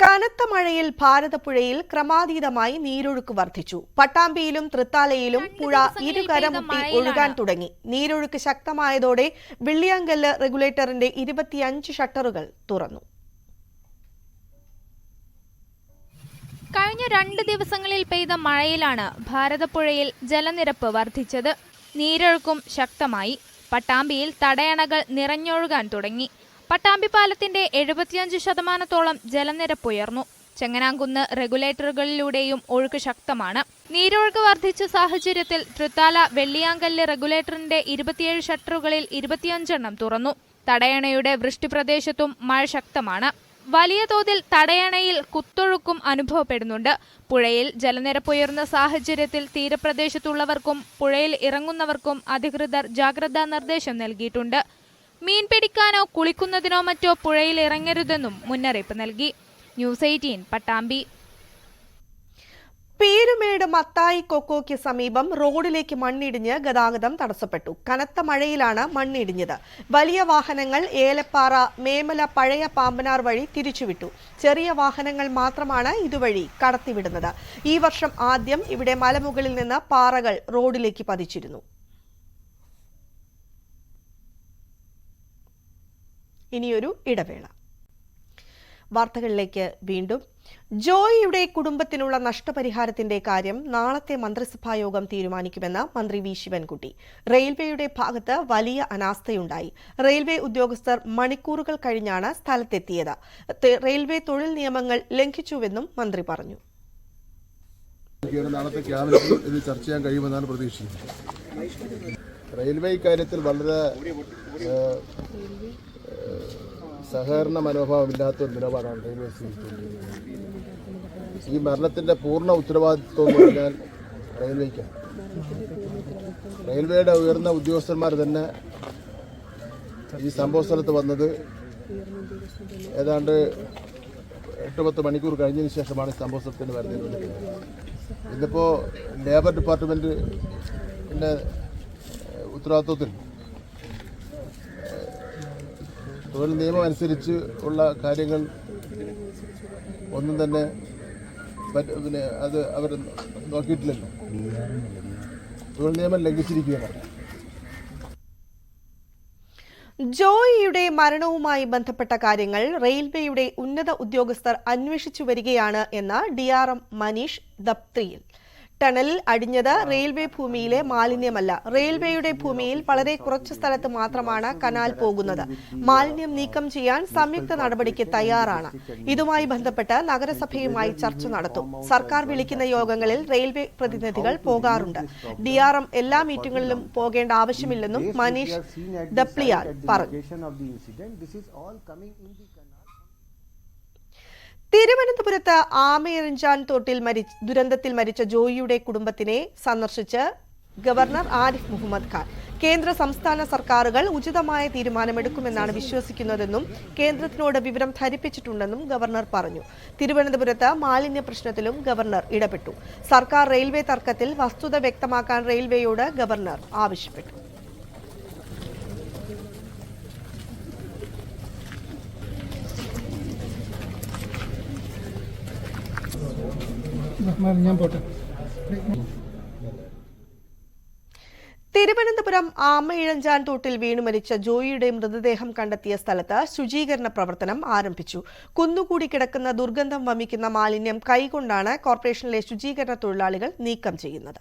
കനത്ത മഴയിൽ ഭാരതപ്പുഴയിൽ ക്രമാതീതമായി നീരൊഴുക്ക് വർദ്ധിച്ചു. പട്ടാമ്പിയിലും തൃത്താലയിലും പുഴ ഇരുകരമുട്ടി ഒഴുകാൻ തുടങ്ങി. നീരൊഴുക്ക് ശക്തമായതോടെ വെള്ളിയാങ്കല്ല് റെഗുലേറ്ററിന്റെ 25 ഷട്ടറുകൾ തുറന്നു. കഴിഞ്ഞ 2 ദിവസങ്ങളിൽ പെയ്ത മഴയിലാണ് ഭാരതപ്പുഴയിൽ ജലനിരപ്പ് വർദ്ധിച്ചത്. നീരൊഴുക്കും ശക്തമായി. പട്ടാമ്പിയിൽ തടയണകൾ നിറഞ്ഞൊഴുകാൻ തുടങ്ങി. പട്ടാമ്പി പാലത്തിന്റെ 75% ജലനിരപ്പ് ഉയർന്നു. ചെങ്ങനാംകുന്ന് റെഗുലേറ്ററുകളിലൂടെയും ഒഴുക്ക് ശക്തമാണ്. നീരൊഴുക്ക് വർദ്ധിച്ച സാഹചര്യത്തിൽ തൃത്താല വെള്ളിയാങ്കല്ല് റെഗുലേറ്ററിന്റെ 27 ഷട്ടറുകളിൽ 25 എണ്ണം തുറന്നു. തടയണയുടെ വൃഷ്ടിപ്രദേശത്തും മഴ ശക്തമാണ്. വലിയ തോതിൽ തടയണയിൽ കുത്തൊഴുക്കും അനുഭവപ്പെടുന്നുണ്ട്. പുഴയിൽ ജലനിരപ്പ് ഉയർന്ന സാഹചര്യത്തിൽ തീരപ്രദേശത്തുള്ളവർക്കും പുഴയിൽ ഇറങ്ങുന്നവർക്കും അധികൃതർ ജാഗ്രതാ നിർദ്ദേശം നൽകിയിട്ടുണ്ട്. മീൻ പിടിക്കാനോ കുളിക്കുന്നതിനോ മറ്റോ പുഴയിൽ ഇറങ്ങരുതെന്നും മുന്നറിയിപ്പ് നൽകി. ന്യൂസ് 18 പട്ടാമ്പി. പീരുമേട് മത്തായി കൊക്കോയ്ക്ക് സമീപം റോഡിലേക്ക് മണ്ണിടിഞ്ഞ് ഗതാഗതം തടസ്സപ്പെട്ടു. കനത്ത മഴയിലാണ് മണ്ണിടിഞ്ഞത്. വലിയ വാഹനങ്ങൾ ഏലപ്പാറ, മേമല, പഴയ പാമ്പനാർ വഴി തിരിച്ചുവിട്ടു. ചെറിയ വാഹനങ്ങൾ മാത്രമാണ് ഇതുവഴി കടത്തിവിടുന്നത്. ഈ വർഷം ആദ്യം ഇവിടെ മലമുകളിൽ നിന്ന് പാറകൾ റോഡിലേക്ക് പതിച്ചിരുന്നു. ഇനിയൊരു ഇടവേള. വാർത്തകളിലേക്ക് വീണ്ടും. ജോയിയുടെ കുടുംബത്തിനുള്ള നഷ്ടപരിഹാരത്തിന്റെ കാര്യം നാളത്തെ മന്ത്രിസഭായോഗം തീരുമാനിക്കുമെന്ന് മന്ത്രി വി ശിവൻകുട്ടി. റെയിൽവേയുടെ ഭാഗത്ത് വലിയ അനാസ്ഥയുണ്ടായി. റെയിൽവേ ഉദ്യോഗസ്ഥർ മണിക്കൂറുകൾ കഴിഞ്ഞാണ് സ്ഥലത്തെത്തിയത്. റെയിൽവേ തൊഴിൽ നിയമങ്ങൾ ലംഘിച്ചുവെന്നും മന്ത്രി പറഞ്ഞു. നാളത്തെ ക്യാബിനറ്റിൽ ഇത് ചർച്ച ചെയ്യാൻ കഴിയുമെന്നാണ് പ്രതീക്ഷിക്കുന്നത്. റെയിൽവേ ഇക്കാര്യത്തിൽ വളരെ സഹകരണ മനോഭാവമില്ലാത്ത ഒരു നിലപാടാണ് റെയിൽവേ സ്വീകരിച്ചിട്ടുള്ളത്. ഈ മരണത്തിൻ്റെ പൂർണ്ണ ഉത്തരവാദിത്വം എന്ന് പറഞ്ഞാൽ റെയിൽവേക്കാണ്. റെയിൽവേയുടെ ഉയർന്ന ഉദ്യോഗസ്ഥന്മാർ തന്നെ ഈ സംഭവ സ്ഥലത്ത് വന്നത് ഏതാണ്ട് 8-10 മണിക്കൂർ കഴിഞ്ഞതിന് ശേഷമാണ് സംഭവ സ്ഥലത്തിന് വരുന്നത്. ഇന്നിപ്പോൾ ലേബർ ഡിപ്പാർട്ട്മെൻറ്റിൻ്റെ ഉത്തരവാദിത്വത്തിൽ തൊഴിൽ നിയമം അനുസരിച്ച് ഉള്ള കാര്യങ്ങൾ ഒന്നും തന്നെ അത് അവർ നോക്കിയിട്ടില്ലല്ലോ. തൊഴിൽ നിയമം ലംഘിച്ചിരിക്കുകയാണ്. ജോയിയുടെ മരണവുമായി ബന്ധപ്പെട്ട കാര്യങ്ങൾ റെയിൽവേയുടെ ഉന്നത ഉദ്യോഗസ്ഥർ അന്വേഷിച്ചു വരികയാണ് എന്ന് DRM മനീഷ് ദപ്തിയിൽ. ടണലിൽ അടിഞ്ഞത് റെയിൽവേ ഭൂമിയിലെ മാലിന്യമല്ല. റെയിൽവേയുടെ ഭൂമിയിൽ വളരെ കുറച്ച് സ്ഥലത്ത് മാത്രമാണ് കനാൽ പോകുന്നത്. മാലിന്യം നീക്കം ചെയ്യാൻ സംയുക്ത നടപടിക്ക് തയ്യാറാണ്. ഇതുമായി ബന്ധപ്പെട്ട് നഗരസഭയുമായി ചർച്ച നടത്തും. സർക്കാർ വിളിക്കുന്ന യോഗങ്ങളിൽ റെയിൽവേ പ്രതിനിധികൾ പോകാറുണ്ട്. DRM എല്ലാ മീറ്റിംഗുകളിലും പോകേണ്ട ആവശ്യമില്ലെന്നും മനീഷ് ദപ്ലിയാൽ പറഞ്ഞു. തിരുവനന്തപുരത്ത് ആമയിഴഞ്ചാൻ തോട്ടിൽ ദുരന്തത്തിൽ മരിച്ച ജോയിയുടെ കുടുംബത്തിനെ സന്ദർശിച്ച് ഗവർണർ ആരിഫ് മുഹമ്മദ് ഖാൻ. കേന്ദ്ര സംസ്ഥാന സർക്കാരുകൾ ഉചിതമായ തീരുമാനമെടുക്കുമെന്നാണ് വിശ്വസിക്കുന്നതെന്നും കേന്ദ്രത്തിനോട് വിവരം ധരിപ്പിച്ചിട്ടുണ്ടെന്നും ഗവർണർ പറഞ്ഞു. തിരുവനന്തപുരത്ത് മാലിന്യ പ്രശ്നത്തിലും ഗവർണർ ഇടപെട്ടു. സർക്കാർ റെയിൽവേ തർക്കത്തിൽ വസ്തുത വ്യക്തമാക്കാൻ റെയിൽവേയോട് ഗവർണർ ആവശ്യപ്പെട്ടു. തിരുവനന്തപുരം ആമയിഴഞ്ചാൻ തോട്ടിൽ വീണു മരിച്ച ജോയിയുടെ മൃതദേഹം കണ്ടെത്തിയ സ്ഥലത്ത് ശുചീകരണ പ്രവർത്തനം ആരംഭിച്ചു. കുന്നുകൂടി കിടക്കുന്ന ദുർഗന്ധം വമിക്കുന്ന മാലിന്യം കൈകൊണ്ടാണ് കോർപ്പറേഷനിലെ ശുചീകരണ തൊഴിലാളികൾ നീക്കം ചെയ്യുന്നത്.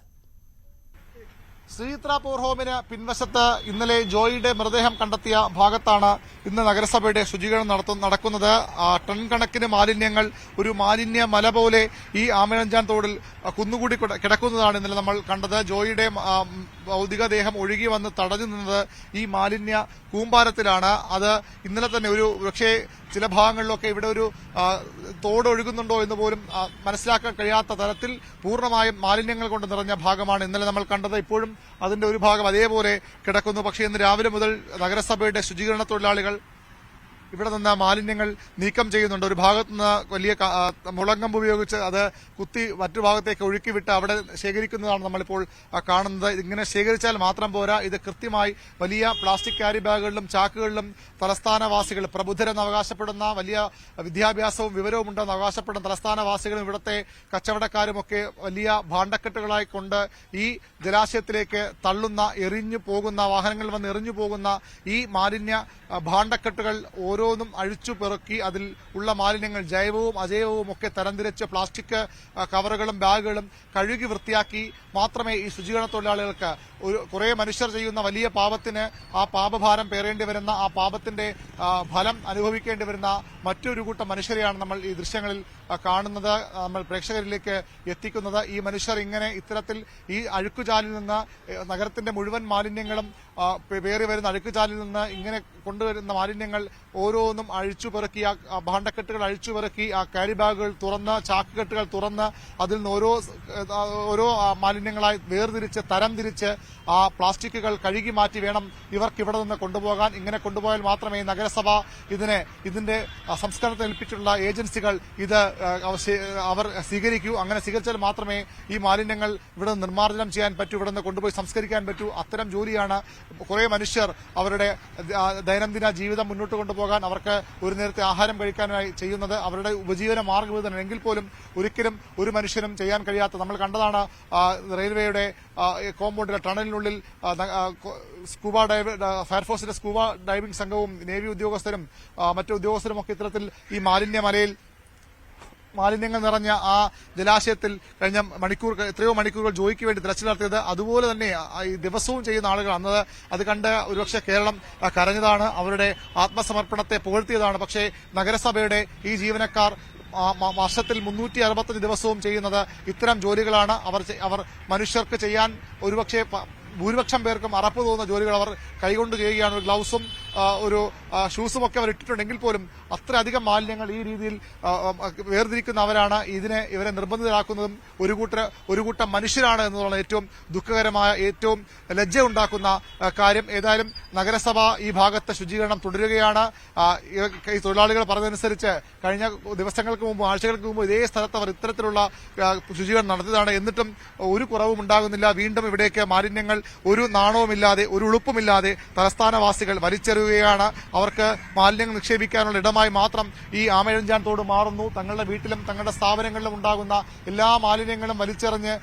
ശ്രീത്ര ഹോമിന് പിൻവശത്ത് ഇന്നലെ ജോയിയുടെ മൃതദേഹം കണ്ടെത്തിയ ഭാഗത്താണ് ഇന്ന് നഗരസഭയുടെ ശുചീകരണം നടക്കുന്നത്. ടൺ കണക്കിന് മാലിന്യങ്ങൾ ഒരു മാലിന്യ മല പോലെ ഈ ആമനഞ്ചാൻ തോടിൽ കുന്നുകൂടി കിടക്കുന്നതാണ് ഇന്നലെ നമ്മൾ കണ്ടത്. ജോയിയുടെ ഭൗതികദേഹം ഒഴുകി വന്ന് തടഞ്ഞു നിന്നത് ഈ മാലിന്യ കൂമ്പാരത്തിലാണ്. അത് ഇന്നലെ തന്നെ പക്ഷേ ചില ഭാഗങ്ങളിലൊക്കെ ഇവിടെ ഒരു തോട് ഒഴുകുന്നുണ്ടോ എന്ന് പോലും മനസ്സിലാക്കാൻ കഴിയാത്ത തരത്തിൽ പൂർണ്ണമായും മാലിന്യങ്ങൾ കൊണ്ട് നിറഞ്ഞ ഭാഗമാണ് ഇന്നലെ നമ്മൾ കണ്ടത്. ഇപ്പോഴും അതിന്റെ ഒരു ഭാഗം അതേപോലെ കിടക്കുന്നു. പക്ഷേ ഇന്ന് രാവിലെ മുതൽ നഗരസഭയുടെ ശുചീകരണ തൊഴിലാളികൾ ഇവിടെ നിന്ന് മാലിന്യങ്ങൾ നീക്കം ചെയ്യുന്നുണ്ട്. ഒരു ഭാഗത്ത് നിന്ന് വലിയ മുളങ്കമ്പ് ഉപയോഗിച്ച് അത് കുത്തി മറ്റു ഭാഗത്തേക്ക് ഒഴുക്കിവിട്ട് അവിടെ ശേഖരിക്കുന്നതാണ് നമ്മളിപ്പോൾ കാണുന്നത്. ഇങ്ങനെ ശേഖരിച്ചാൽ മാത്രം പോരാ, ഇത് കൃത്യമായി വലിയ പ്ലാസ്റ്റിക് ക്യാരി ബാഗുകളിലും ചാക്കുകളിലും തലസ്ഥാനവാസികൾ പ്രബുദ്ധരെന്ന് അവകാശപ്പെടുന്ന വലിയ വിദ്യാഭ്യാസവും വിവരവും ഉണ്ടെന്ന് അവകാശപ്പെടുന്ന തലസ്ഥാനവാസികളും ഇവിടുത്തെ കച്ചവടക്കാരുമൊക്കെ വലിയ ഭാണ്ഡക്കെട്ടുകളായി കൊണ്ട് ഈ ജലാശയത്തിലേക്ക് തള്ളുന്ന എറിഞ്ഞു പോകുന്ന വാഹനങ്ങളിൽ വന്ന് എറിഞ്ഞു പോകുന്ന ഈ മാലിന്യ ഭാണ്ഡക്കെട്ടുകൾ ഓരോന്നും അഴിച്ചു പെറുക്കി അതിൽ ഉള്ള മാലിന്യങ്ങൾ ജൈവവും അജൈവവും ഒക്കെ തരംതിരിച്ച് പ്ലാസ്റ്റിക് കവറുകളും ബാഗുകളും കഴുകി വൃത്തിയാക്കി മാത്രമേ ഈ ശുചീകരണ തൊഴിലാളികൾക്ക് കുറെ മനുഷ്യർ ചെയ്യുന്ന വലിയ പാപത്തിന് ആ പാപഭാരം പേറേണ്ടി വരുന്ന ആ പാപത്തിന്റെ ഫലം അനുഭവിക്കേണ്ടി വരുന്ന മറ്റൊരു കൂട്ടം മനുഷ്യരെയാണ് നമ്മൾ ഈ ദൃശ്യങ്ങളിൽ കാണുന്നത്, നമ്മൾ പ്രേക്ഷകരിലേക്ക് എത്തിക്കുന്നത്. ഈ മനുഷ്യർ ഇങ്ങനെ ഇത്തരത്തിൽ ഈ അഴുക്കുചാലിൽ നിന്ന് നഗരത്തിന്റെ മുഴുവൻ മാലിന്യങ്ങളും പേറി വരുന്ന അഴുക്കുചാലിൽ നിന്ന് ഇങ്ങനെ കൊണ്ടുവരുന്ന മാലിന്യങ്ങൾ ഓരോന്നും അഴിച്ചുപെറുക്കി ആ ഭാണ്ഡക്കെട്ടുകൾ അഴിച്ചുപെറുക്കി ആ ക്യാരി ബാഗുകൾ തുറന്ന് ചാക്കുകെട്ടുകൾ തുറന്ന് അതിൽ നിന്ന് ഓരോ മാലിന്യങ്ങളായി വേർതിരിച്ച് തരംതിരിച്ച് ആ പ്ലാസ്റ്റിക്കുകൾ കഴുകി മാറ്റി വേണം ഇവർക്ക് ഇവിടെ നിന്ന് കൊണ്ടുപോകാൻ. ഇങ്ങനെ കൊണ്ടുപോയാൽ മാത്രമേ നഗരസഭ ഇതിന്റെ സംസ്കരണത്തിന് ഏൽപ്പിച്ചിട്ടുള്ള ഏജൻസികൾ ഇത് അവർ സ്വീകരിക്കൂ. അങ്ങനെ സ്വീകരിച്ചാൽ മാത്രമേ ഈ മാലിന്യങ്ങൾ ഇവിടെ നിർമ്മാർജ്ജനം ചെയ്യാൻ പറ്റൂ, ഇവിടെ നിന്ന് കൊണ്ടുപോയി സംസ്കരിക്കാൻ പറ്റൂ. അത്തരം ജോലിയാണ് കുറെ മനുഷ്യർ അവരുടെ ദൈനംദിന ജീവിതം മുന്നോട്ട് കൊണ്ടുപോകാൻ, അവർക്ക് ഒരു നേരത്തെ ആഹാരം കഴിക്കാനായി ചെയ്യുന്നത്. അവരുടെ ഉപജീവന മാർഗ്ഗം ഇത് തന്നെ. എങ്കിൽ പോലും ഒരിക്കലും ഒരു മനുഷ്യനും ചെയ്യാൻ കഴിയാത്ത നമ്മൾ കണ്ടതാണ് റെയിൽവേയുടെ കോമ്പൗണ്ടിലെ ടണലിനുള്ളിൽ സ്കൂബ ഫയർഫോഴ്സിന്റെ സ്കൂബ ഡൈവിംഗ് സംഘവും നേവി ഉദ്യോഗസ്ഥരും മറ്റു ഉദ്യോഗസ്ഥരും ഒക്കെ ഇത്തരത്തിൽ ഈ മാലിന്യങ്ങൾ നിറഞ്ഞ ആ ജലാശയത്തിൽ കഴിഞ്ഞ എത്രയോ മണിക്കൂറുകൾ ജോയിക്ക് വേണ്ടി തിരച്ചിൽ നടത്തിയത്. അതുപോലെ തന്നെ ഈ ദിവസവും ചെയ്യുന്ന ആളുകൾ അന്നത് അത് കണ്ട് ഒരുപക്ഷെ കേരളം കരഞ്ഞതാണ്, അവരുടെ ആത്മസമർപ്പണത്തെ പുകഴ്ത്തിയതാണ്. പക്ഷേ നഗരസഭയുടെ ഈ ജീവനക്കാർ വർഷത്തിൽ 365 ദിവസവും ചെയ്യുന്നത് ഇത്തരം ജോലികളാണ്. അവർ മനുഷ്യർക്ക് ചെയ്യാൻ ഒരുപക്ഷെ ഭൂരിപക്ഷം പേർക്കും അറപ്പ് തോന്നുന്ന ജോലികൾ അവർ കൈകൊണ്ട് ചെയ്യുകയാണ്. ഒരു ഗ്ലൗസും ഒരു ഷൂസും ഒക്കെ അവർ ഇട്ടിട്ടുണ്ടെങ്കിൽ പോലും അത്രയധികം മാലിന്യങ്ങൾ ഈ രീതിയിൽ വേർതിരിക്കുന്ന അവരാണ് ഇവരെ നിർബന്ധിതരാക്കുന്നതും ഒരു കൂട്ടം മനുഷ്യരാണ് എന്നുള്ള ഏറ്റവും ദുഃഖകരമായ ഏറ്റവും ലജ്ജ ഉണ്ടാക്കുന്ന കാര്യം. ഏതായാലും നഗരസഭ ഈ ഭാഗത്ത് ശുചീകരണം തുടരുകയാണ്. ഈ തൊഴിലാളികൾ പറഞ്ഞതനുസരിച്ച് കഴിഞ്ഞ ദിവസങ്ങൾക്ക് മുമ്പ് ആഴ്ചകൾക്ക് മുമ്പ് ഇതേ സ്ഥലത്ത് അവർ ഇത്തരത്തിലുള്ള ശുചീകരണം നടത്തിയതാണ്. എന്നിട്ടും ഒരു കുറവും ഉണ്ടാകുന്നില്ല. വീണ്ടും ഇവിടേക്ക് മാലിന്യങ്ങൾ ഒരു നാണവുമില്ലാതെ ഒരു ഉളുപ്പുമില്ലാതെ തലസ്ഥാനവാസികൾ വലിച്ചെറിയുകയാണ്. അവർക്ക് മാലിന്യങ്ങൾ നിക്ഷേപിക്കാനുള്ള ഇടമായി മാത്രം ഈ ആമഴഞ്ചാൻ തോട് മാറുന്നു. തങ്ങളുടെ വീട്ടിലും തങ്ങളുടെ സ്ഥാപനങ്ങളിലും ഉണ്ടാകുന്ന എല്ലാ മാലിന്യങ്ങളും വലിച്ചെറിഞ്ഞ്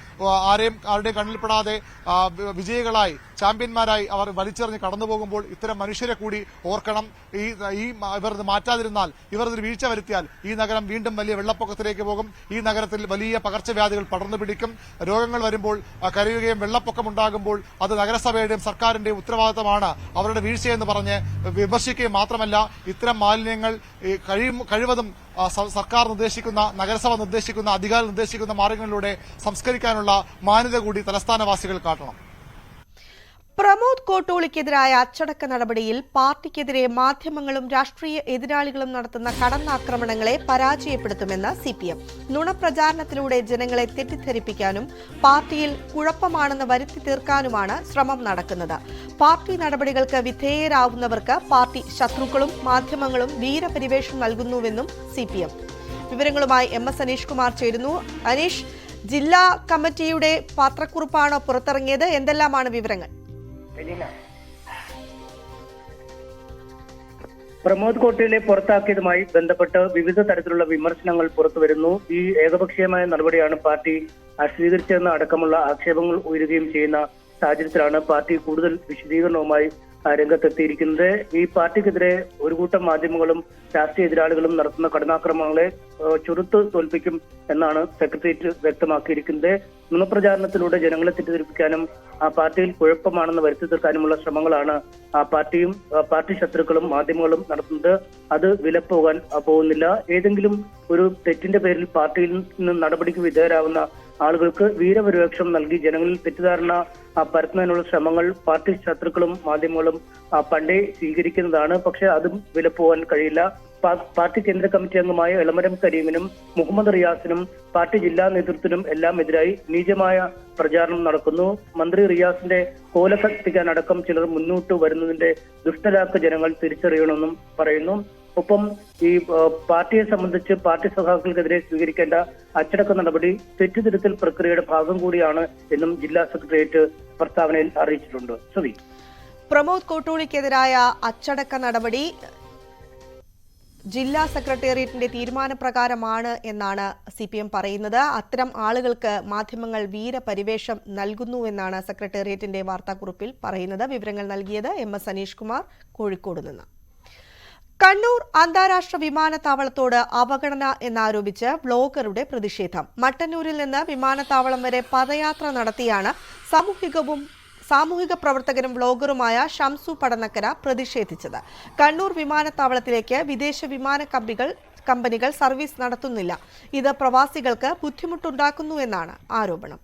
ആരുടെയും കണ്ണിൽപ്പെടാതെ വിജയികളായി ചാമ്പ്യന്മാരായി അവർ വലിച്ചെറിഞ്ഞ് കടന്നുപോകുമ്പോൾ ഇത്തരം മനുഷ്യരെ കൂടി ഓർക്കണം. ഇവർ മാറ്റാതിരുന്നാൽ, ഇവർ ഒരു വീഴ്ച വരുത്തിയാൽ ഈ നഗരം വീണ്ടും വലിയ വെള്ളപ്പൊക്കത്തിലേക്ക് പോകും. ഈ നഗരത്തിൽ വലിയ പകർച്ചവ്യാധികൾ പടർന്നു പിടിക്കും. രോഗങ്ങൾ വരുമ്പോൾ കരയുകയും വെള്ളപ്പൊക്കം ഉണ്ടാകുമ്പോൾ അത് നഗരസഭയുടെയും സർക്കാരിന്റെയും ഉത്തരവാദിത്തമാണ്. അവരുടെ വീഴ്ചയെന്ന് പറഞ്ഞ് വിമർശിക്കുകയും മാത്രമല്ല, ഇത്തരം മാലിന്യങ്ങൾ കഴിവതും സർക്കാർ നിർദ്ദേശിക്കുന്ന, നഗരസഭ നിർദ്ദേശിക്കുന്ന, അധികാരികൾ നിർദ്ദേശിക്കുന്ന മാർഗങ്ങളിലൂടെ സംസ്കരിക്കാനുള്ള മാന്യത കൂടി തലസ്ഥാനവാസികൾ കാട്ടണം. പ്രമോദ് കോട്ടൂളിക്കെതിരായ അച്ചടക്ക നടപടിയിൽ പാർട്ടിക്കെതിരെ മാധ്യമങ്ങളും രാഷ്ട്രീയ എതിരാളികളും നടത്തുന്ന കടന്നാക്രമണങ്ങളെ പരാജയപ്പെടുത്തുമെന്ന് CPM. നുണപ്രചാരണത്തിലൂടെ ജനങ്ങളെ തെറ്റിദ്ധരിപ്പിക്കാനും പാർട്ടിയിൽ കുഴപ്പമാണെന്ന് വരുത്തി തീർക്കാനുമാണ് ശ്രമം നടക്കുന്നത്. പാർട്ടി നടപടികൾക്ക് വിധേയരാവുന്നവർക്ക് പാർട്ടി ശത്രുക്കളും മാധ്യമങ്ങളും വീരപരിവേഷം നൽകുന്നുവെന്നും CPM. വിവരങ്ങളുമായി MS അനീഷ് കുമാർ ചേരുന്നു. അനീഷ്, ജില്ലാ കമ്മിറ്റിയുടെ പത്രക്കുറിപ്പാണോ പുറത്തിറങ്ങിയത്? എന്തെല്ലാമാണ് വിവരങ്ങൾ? പ്രമോദ് കോട്ടയിലെ പുറത്താക്കിയതുമായി ബന്ധപ്പെട്ട് വിവിധ തരത്തിലുള്ള വിമർശനങ്ങൾ പുറത്തുവരുന്നു. ഈ ഏകപക്ഷീയമായ നടപടിയാണ് പാർട്ടി സ്വീകരിച്ചതെന്ന് അടക്കമുള്ള ആക്ഷേപങ്ങൾ ഉയരുകയും ചെയ്യുന്ന സാഹചര്യത്തിലാണ് പാർട്ടി കൂടുതൽ വിശദീകരണവുമായി രംഗത്തെത്തിയിരിക്കുന്നത്. ഈ പാർട്ടിക്കെതിരെ ഒരു കൂട്ടം മാധ്യമങ്ങളും രാഷ്ട്രീയ എതിരാളികളും നടത്തുന്ന കടന്നാക്രമണങ്ങളെ ചെറുത്ത് തോൽപ്പിക്കും എന്നാണ് സെക്രട്ടേറിയറ്റ് വ്യക്തമാക്കിയിരിക്കുന്നത്. നുണപ്രചാരണത്തിലൂടെ ജനങ്ങളെ തെറ്റിദ്ധരിപ്പിക്കാനും ആ പാർട്ടിയിൽ കുഴപ്പമാണെന്ന് വരുത്തി തീർക്കാനുമുള്ള ശ്രമങ്ങളാണ് ആ പാർട്ടിയും പാർട്ടി ശത്രുക്കളും മാധ്യമങ്ങളും നടത്തുന്നത്. അത് വിലപ്പോകാൻ പോകുന്നില്ല. ഏതെങ്കിലും ഒരു തെറ്റിന്റെ പേരിൽ പാർട്ടിയിൽ നിന്ന് നടപടിക്ക് വിധേയരാകുന്ന ആളുകൾക്ക് വീരപരിവേഷം നൽകി ജനങ്ങളിൽ തെറ്റിദ്ധാരണ പരത്തുന്നതിനുള്ള ശ്രമങ്ങൾ പാർട്ടി ശത്രുക്കളും മാധ്യമങ്ങളും പണ്ടേ സ്വീകരിക്കുന്നതാണ്. പക്ഷെ അതും വിലപ്പോകാൻ കഴിയില്ല. പാർട്ടി കേന്ദ്ര കമ്മിറ്റി അംഗമായ എളമരം കരീമിനും മുഹമ്മദ് റിയാസിനും പാർട്ടി ജില്ലാ നേതൃത്വത്തിനും എല്ലാം എതിരായി നീചമായ പ്രചാരണം നടക്കുന്നു. മന്ത്രി റിയാസിന്റെ കോല കത്തിക്കാനടക്കം ചിലർ മുന്നോട്ട് വരുന്നതിന്റെ ദുഷ്ടലാക്ക് ജനങ്ങൾ തിരിച്ചറിയണമെന്നും പറയുന്നു. ഒപ്പം ഈ പാർട്ടിയെ സംബന്ധിച്ച് പാർട്ടി സഖാക്കൾക്കെതിരെ സ്വീകരിക്കേണ്ട അച്ചടക്ക നടപടി തെറ്റുതിരുത്തൽ പ്രക്രിയയുടെ ഭാഗം കൂടിയാണ് എന്നും ജില്ലാ സെക്രട്ടേറിയറ്റ് പ്രസ്താവനയിൽ അറിയിച്ചിട്ടുണ്ട്. ശ്രുതി, പ്രമോദ് കോട്ടൂളിക്കെതിരായ അച്ചടക്ക നടപടി ജില്ലാ സെക്രട്ടേറിയറ്റിന്റെ തീരുമാനപ്രകാരമാണ് എന്നാണ് CPM പറയുന്നത്. അത്തരം ആളുകൾക്ക് മാധ്യമങ്ങൾ വീരപരിവേഷം നൽകുന്നുവെന്നാണ് സെക്രട്ടേറിയറ്റിന്റെ വാർത്താക്കുറിപ്പിൽ പറയുന്നത്. വിവരങ്ങൾ നൽകിയത് MS അനീഷ് കുമാർ, കോഴിക്കോട് നിന്ന്. കണ്ണൂർ അന്താരാഷ്ട്ര വിമാനത്താവളത്തോട് അവഗണന എന്നാരോപിച്ച് വ്ലോഗറുടെ പ്രതിഷേധം. മട്ടന്നൂരിൽ നിന്ന് വിമാനത്താവളം വരെ പദയാത്ര നടത്തിയാണ് സാമൂഹിക പ്രവർത്തകനും വ്ലോഗറുമായ ഷംസു പടന്നക്കര പ്രതിഷേധിച്ചത്. കണ്ണൂർ വിമാനത്താവളത്തിലേക്ക് വിദേശ വിമാന കമ്പനികൾ സർവീസ് നടത്തുന്നില്ല. ഇത് പ്രവാസികൾക്ക് ബുദ്ധിമുട്ടുണ്ടാക്കുന്നുവെന്നാണ് ആരോപണം.